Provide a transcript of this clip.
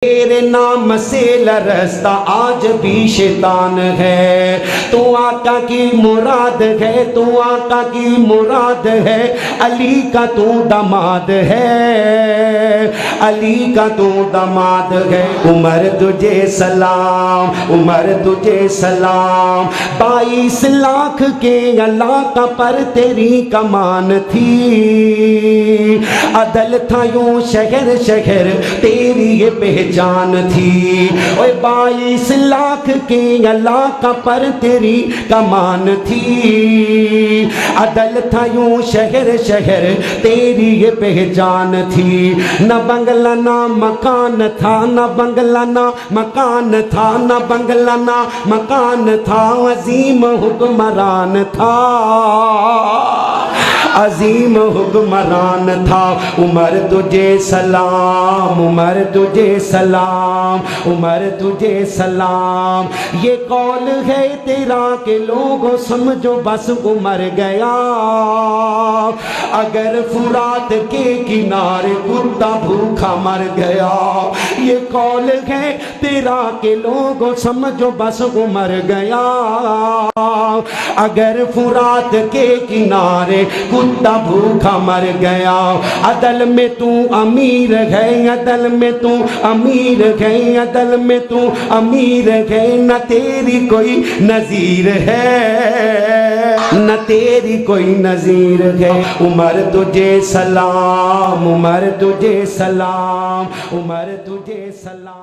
तेरे नाम से लरसता आज भी शैतान है। तू आका की मुराद है, तू आका की मुराद है। अली का तू दामाद है, अली का तू दामाद है। उमर तुझे सलाम, उमर तुझे सलाम। 22 लाख के अल्लाह का पर तेरी कमान थी। अदल था यूं शहर शहर तेरी ये पहचान थी। ओए 22 लाख के अल्लाह का पर तेरी कमान थी। अदल था यूं शहर शहर तेरी ये पहचान थी। न बंगला ना मकान था, न बंगला ना मकान था, न बंगला ना मकान था। अजीम हुक्मरान था, अजीम हुक्मरान था। उमर तुझे सलाम, उमर तुझे सलाम, उमर तुझे सलाम। ये कौल है तेरा के लोगों समझो बस उमर गया। अगर फुरात के किनारे कुत्ता भूखा मर गया। ये कौल है तेरा के लोगों समझो बस उमर गया। अगर फुरात के किनारे कुत्ता भूखा मर गया। अदल में तू अमीर है, अदल में तू अमीर है, अदल में तू अमीर है। न तेरी कोई नजीर है, न तेरी कोई नजीर है। उमर तुझे सलाम, उमर तुझे सलाम, उमर तुझे सलाम।